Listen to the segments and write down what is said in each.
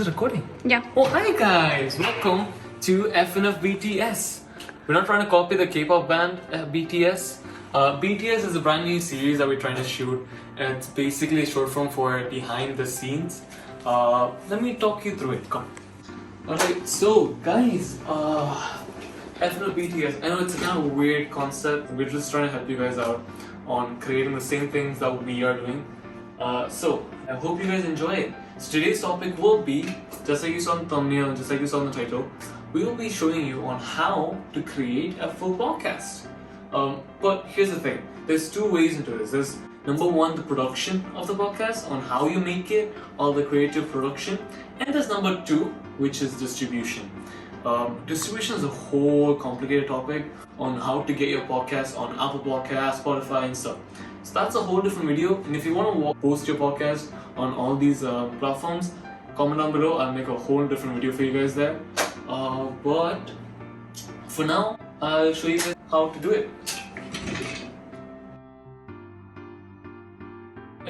it recording? Yeah. Oh, hi guys! Welcome to F&F BTS. We're not trying to copy the K-pop band BTS. BTS is a brand new series that we're trying to shoot, and it's basically a short form for behind the scenes. Let me talk you through it. Come. Alright, so guys, F&F BTS. I know it's a kind of weird concept. We're just trying to help you guys out on creating the same things that we are doing. So I hope you guys enjoy it. So today's topic will be, just like you saw in the thumbnail and just like you saw in the title, we will be showing you on how to create a full podcast. But here's the thing, there's two ways into this. There's number one, the production of the podcast, on how you make it, all the creative production, and there's number two, which is distribution. Distribution is a whole complicated topic on how to get your podcast on Apple Podcasts, Spotify and stuff. So that's a whole different video, and if you want to post your podcast on all these platforms, comment down below. I'll make a whole different video for you guys there. But for now, I'll show you guys how to do it.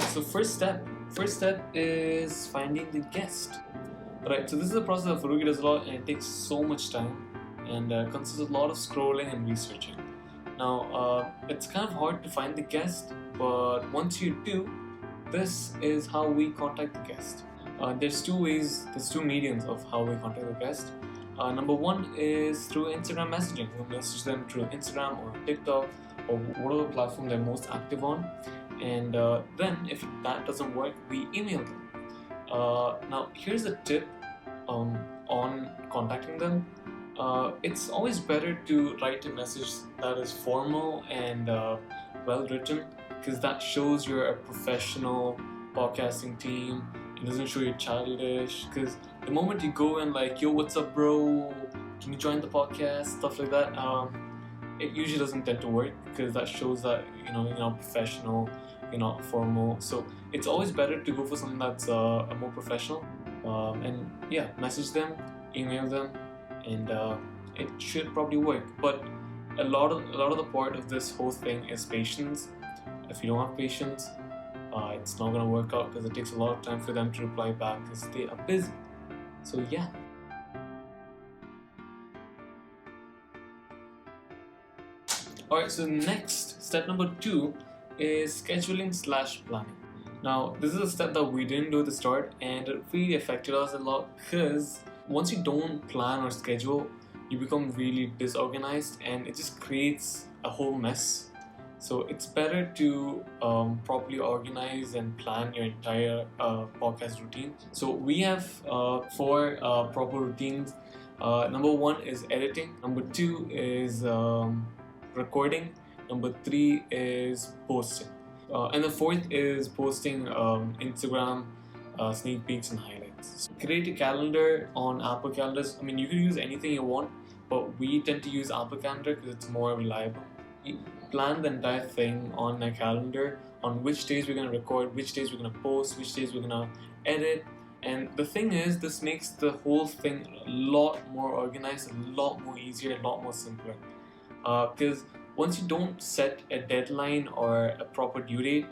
So first step is finding the guest. Right, so this is a process that Faruqi does a lot, and it takes so much time and consists of a lot of scrolling and researching. Now, it's kind of hard to find the guest, but once you do, this is how we contact the guest. There's two mediums of how we contact the guest. Number one is through Instagram messaging. You message them through Instagram or TikTok or whatever platform they're most active on. And then if that doesn't work, we email them. Now here's a tip on contacting them. It's always better to write a message that is formal and well written, because that shows you're a professional podcasting team. It doesn't show you're childish, because the moment you go in like, yo, what's up bro, can you join the podcast, stuff like that, it usually doesn't tend to work, because that shows that you're not professional, you're not formal. So it's always better to go for something that's more professional, and yeah, message them, email them, and it should probably work. But a lot of the part of this whole thing is patience. If you don't have patience, it's not gonna work out, because it takes a lot of time for them to reply back because they are busy. So yeah. Alright, so next, step number 2 is scheduling/planning. Now, this is a step that we didn't do at the start, and it really affected us a lot, because once you don't plan or schedule, you become really disorganized and it just creates a whole mess. So it's better to properly organize and plan your entire podcast routine. So we have 4 proper routines. Number 1 is editing. Number 2 is recording. Number 3 is posting. And the 4th is posting Instagram sneak peeks and highlights. So create a calendar on Apple Calendars. I mean, you can use anything you want, but we tend to use Apple Calendar because it's more reliable. We plan the entire thing on a calendar, on which days we're going to record, which days we're going to post, which days we're going to edit. And the thing is, this makes the whole thing a lot more organized, a lot more easier, a lot more simpler. Because once you don't set a deadline or a proper due date,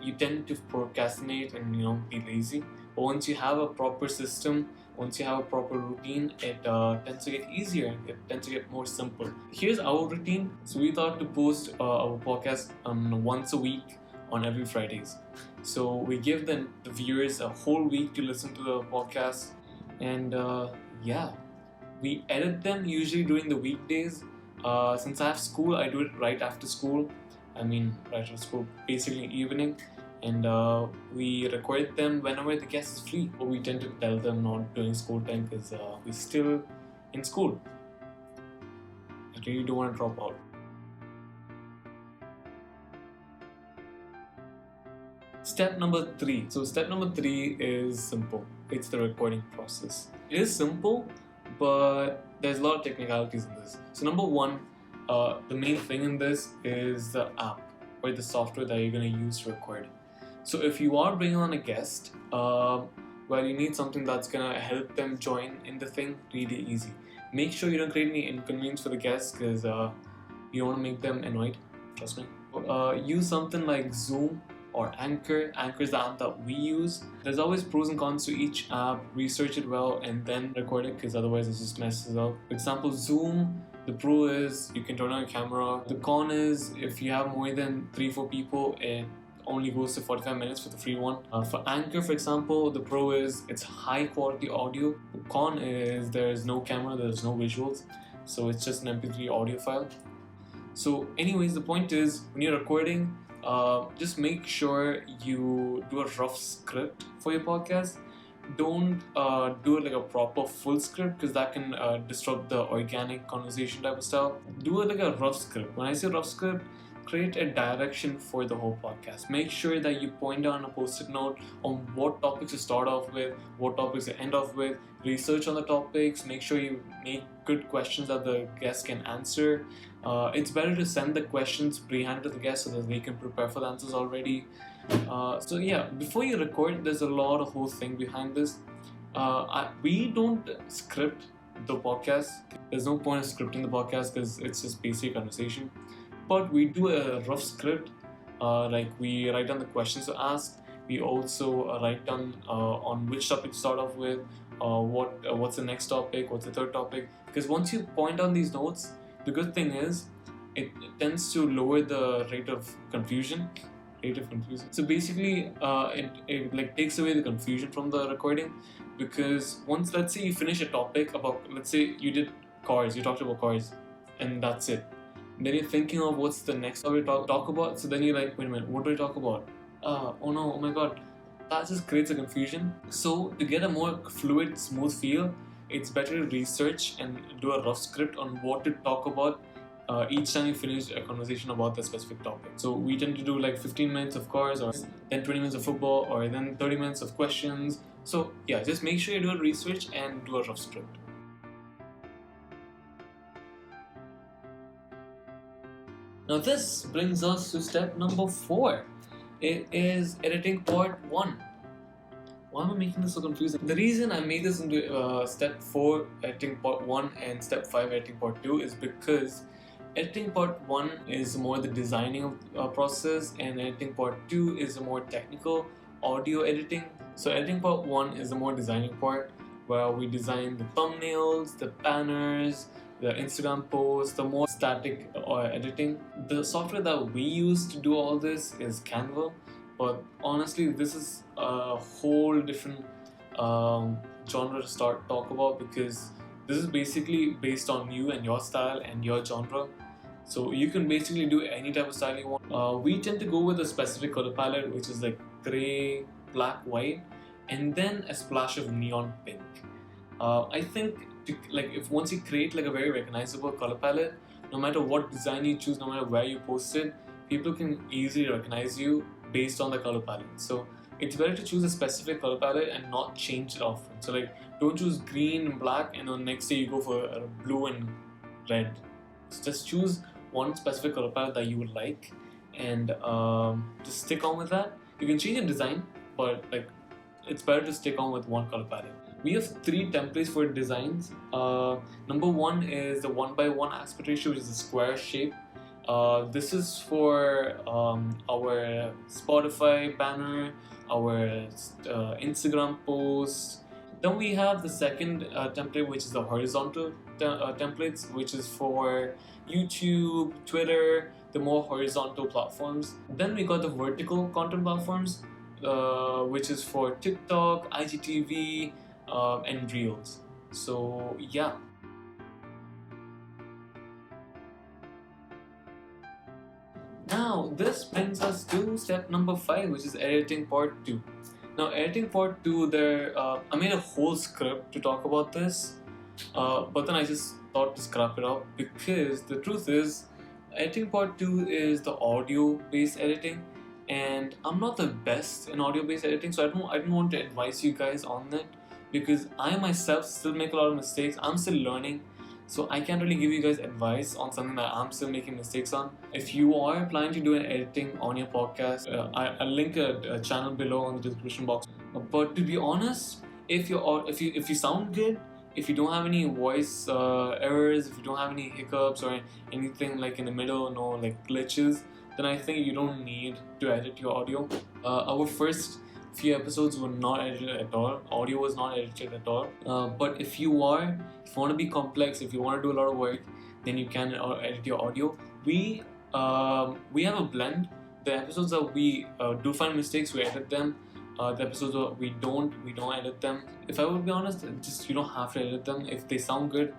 you tend to procrastinate and be lazy. But once you have a proper system, once you have a proper routine, it tends to get easier, it tends to get more simple. Here's our routine. So we thought to post our podcast once a week on every Fridays. So we give the viewers a whole week to listen to the podcast, and yeah, we edit them usually during the weekdays. Since I have school, I do it right after school. Basically evening. And we record them whenever the guest is free. But we tend to tell them not during school time, because we're still in school. I really don't want to drop out. Step number 3. So step number 3 is simple. It's the recording process. It is simple, but there's a lot of technicalities in this. So number 1, the main thing in this is the app or the software that you're going to use to record. So if you are bringing on a guest, you need something that's going to help them join in the thing really easy. Make sure you don't create any inconvenience for the guests, because you don't want to make them annoyed, trust me. Use something like Zoom or Anchor. Anchor is the app that we use. There's always pros and cons to each app. Research it well and then record it, because otherwise it just messes up. For example, Zoom, the pro is you can turn on your camera. The con is if you have more than 3-4 people, it only goes to 45 minutes for the free one. For Anchor, for example, the pro is it's high quality audio. The con is there's no camera, there's no visuals, so it's just an MP3 audio file. So anyways, the point is when you're recording, just make sure you do a rough script for your podcast. Don't do it like a proper full script, because that can disrupt the organic conversation type of style. Do it like a rough script. When I say rough script, create a direction for the whole podcast. Make sure that you point down a post-it note on what topics to start off with, what topics to end off with. Research on the topics. Make sure you make good questions that the guest can answer. It's better to send the questions pre-handed to the guest so that they can prepare for the answers already. So yeah, before you record, there's a lot of whole thing behind this. We don't script the podcast. There's no point in scripting the podcast because it's just basic conversation. But we do a rough script, like we write down the questions to ask. We also write down on which topic to start off with, what's the next topic, what's the third topic. Because once you point on these notes, the good thing is it tends to lower the rate of confusion. So basically, it like takes away the confusion from the recording. Because once, let's say you finish a topic about, let's say you did cars, you talked about cars, and that's it. Then you're thinking of what's the next topic to talk about. So then you're like, wait a minute, what do I talk about? Oh no, oh my god. That just creates a confusion. So to get a more fluid, smooth feel, it's better to research and do a rough script on what to talk about each time you finish a conversation about the specific topic. So we tend to do like 15 minutes of cars, or then 20 minutes of football, or then 30 minutes of questions. So yeah, just make sure you do a research and do a rough script. Now this brings us to step number 4. It is editing part 1. Why am I making this so confusing? The reason I made this into step 4 editing part 1 and step 5 editing part 2 is because editing part 1 is more the designing of process, and editing part 2 is the more technical audio editing. So editing part 1 is the more designing part, where we design the thumbnails, the banners, the Instagram posts, the more static editing. The software that we use to do all this is Canva, but honestly this is a whole different genre to talk about, because this is basically based on you and your style and your genre. So you can basically do any type of style you want. We tend to go with a specific color palette, which is like grey, black, white, and then a splash of neon pink. I think if once you create like a very recognizable color palette, no matter what design you choose, no matter where you post it, people can easily recognize you based on the color palette. So it's better to choose a specific color palette and not change it often. So like, don't choose green and black and then next day you go for blue and red. Just choose one specific color palette that you would like, and just stick on with that. You can change your design, but like it's better to stick on with one color palette. We have 3 templates for designs. Number 1 is the 1x1 aspect ratio, which is a square shape. This is for our Spotify banner, our Instagram post. Then we have the second template, which is the horizontal templates, which is for YouTube, Twitter, the more horizontal platforms. Then we got the vertical content platforms, which is for TikTok, IGTV, and Reels. So yeah. Now this brings us to step number 5, which is editing part 2. Now editing part 2, I made a whole script to talk about this, but then I just thought to scrap it up, because the truth is editing part 2 is the audio based editing, and I'm not the best in audio based editing, so I don't want to advise you guys on it, because I myself still make a lot of mistakes. I'm still learning, so I can't really give you guys advice on something that I'm still making mistakes on. If you are planning to do an editing on your podcast, I'll link a channel below in the description box. But to be honest, if you sound good, if you don't have any voice errors, if you don't have any hiccups or anything like in the middle, no like glitches, then I think you don't need to edit your audio. Our first few episodes were not edited at all. Audio was not edited at all. But if you want to be complex, if you want to do a lot of work, then you can edit your audio. We have a blend. The episodes that we do find mistakes, we edit them. The episodes that we don't edit them. If I would be honest, just you don't have to edit them. If they sound good,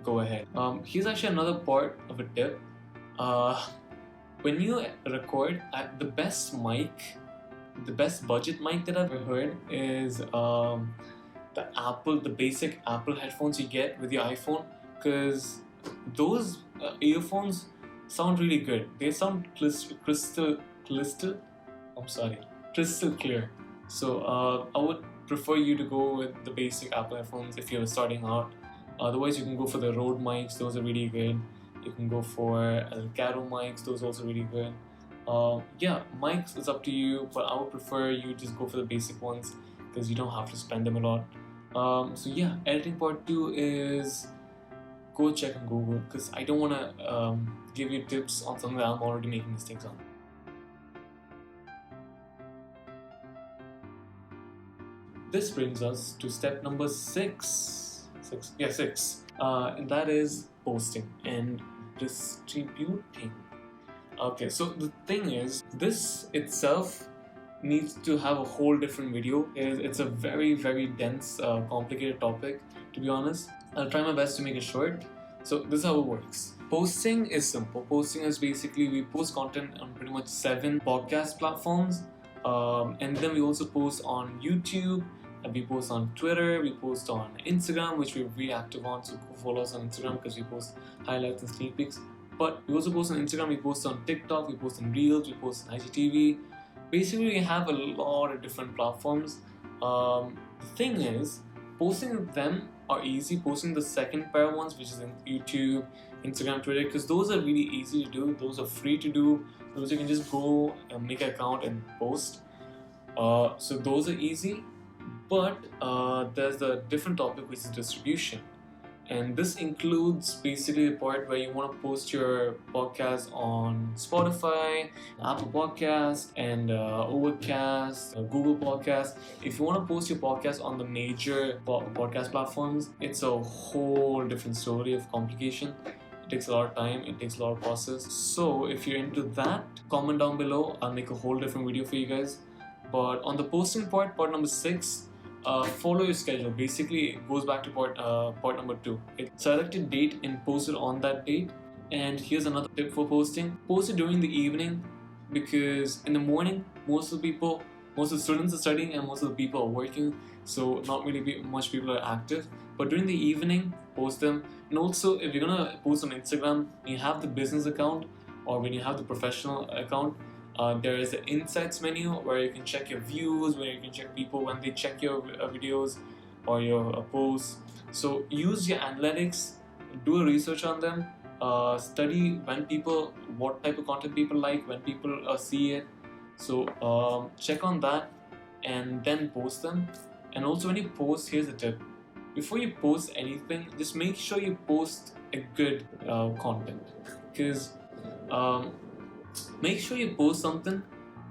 go ahead. Here's actually another part of a tip. When you record, the best budget mic that I've ever heard is the basic Apple headphones you get with your iPhone, because those earphones sound really good. They sound crystal clear. So I would prefer you to go with the basic Apple headphones if you're starting out. Otherwise, you can go for the Rode mics. Those are really good. You can go for Elgato mics. Those are also really good. Yeah, mics is up to you, but I would prefer you just go for the basic ones because you don't have to spend them a lot. So yeah, editing part 2 is go check on Google, because I don't want to give you tips on something that I'm already making mistakes on. This brings us to step number 6. And that is posting and distributing. Okay, so the thing is, this itself needs to have a whole different video. It's a very, very dense, complicated topic, to be honest. I'll try my best to make it short. So this is how it works. Posting is simple. Posting is basically we post content on pretty much 7 podcast platforms, and then we also post on YouTube, and we post on Twitter, we post on Instagram, which we're really active on, so go follow us on Instagram because we post highlights and sneak peeks. But we also post on Instagram, we post on TikTok, we post on Reels, we post on IGTV. Basically, we have a lot of different platforms. The thing is, posting them are easy. Posting the second pair ones, which is in YouTube, Instagram, Twitter, because those are really easy to do. Those are free to do. Those you can just go and make an account and post. So those are easy. But there's a different topic, which is distribution. And this includes basically the part where you want to post your podcast on Spotify, Apple Podcasts, and Overcast, Google Podcasts. If you want to post your podcast on the major podcast platforms, it's a whole different story of complication. It takes a lot of time, it takes a lot of process. So if you're into that, comment down below. I'll make a whole different video for you guys. But on the posting part number 6, follow your schedule. Basically, it goes back to part number 2. Select a date and post it on that date. And here's another tip for posting. Post it during the evening, because in the morning, most of the students are studying and most of the people are working, so not really much people are active. But during the evening, post them. And also, if you're gonna post on Instagram, you have the business account, or when you have the professional account, there is an insights menu where you can check your views, where you can check people when they check your videos or your posts. So use your analytics, do a research on them, study what type of content people like, when people see it. So check on that and then post them. And also when you post, here's a tip. Before you post anything, just make sure you post a good content, because make sure you post something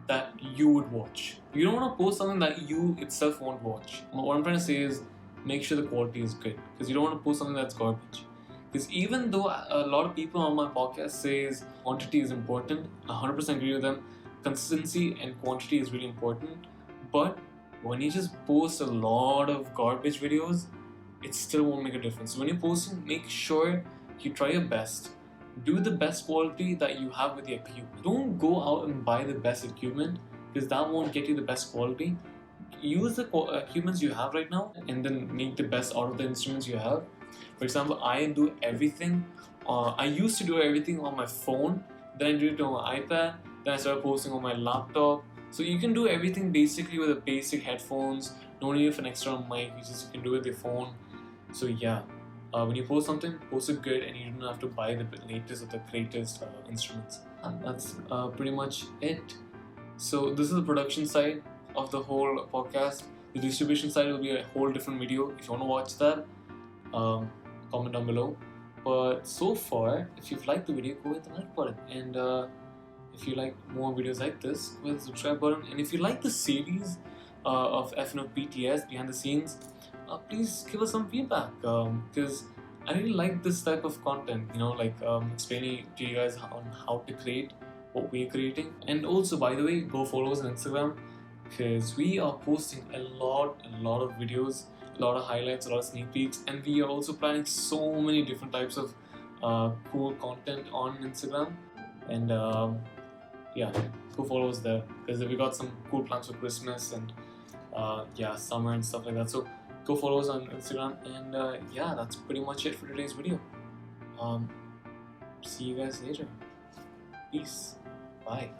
that you would watch. You don't want to post something that you itself won't watch. What I'm trying to say is, make sure the quality is good, because you don't want to post something that's garbage. Because even though a lot of people on my podcast says quantity is important, I 100% agree with them. Consistency and quantity is really important. But when you just post a lot of garbage videos, it still won't make a difference. So when you're posting, make sure you try your best. Do the best quality that you have with the equipment. Don't go out and buy the best equipment, because that won't get you the best quality. Use the equipments you have right now and then make the best out of the instruments you have. For example, I do everything. I used to do everything on my phone, then I did it on my iPad, then I started posting on my laptop. So you can do everything basically with the basic headphones. No need of an extra mic, you can do it with your phone. So yeah. When you post something, post it good, and you don't have to buy the latest or the greatest instruments. And that's pretty much it. So this is the production side of the whole podcast. The distribution side will be a whole different video. If you want to watch that, comment down below. But so far, if you've liked the video, go hit the like button. And If you like more videos like this, hit the subscribe button. And if you like the series of F&F BTS behind the scenes, please give us some feedback, because I really like this type of content, explaining to you guys on how to create what we're creating. And also, by the way, go follow us on Instagram, because we are posting a lot of videos, a lot of highlights, a lot of sneak peeks, and we are also planning so many different types of cool content on Instagram. And yeah, go follow us there, because we got some cool plans for Christmas and summer and stuff like that. So go follow us on Instagram, and yeah, that's pretty much it for today's video. See you guys later. Peace. Bye.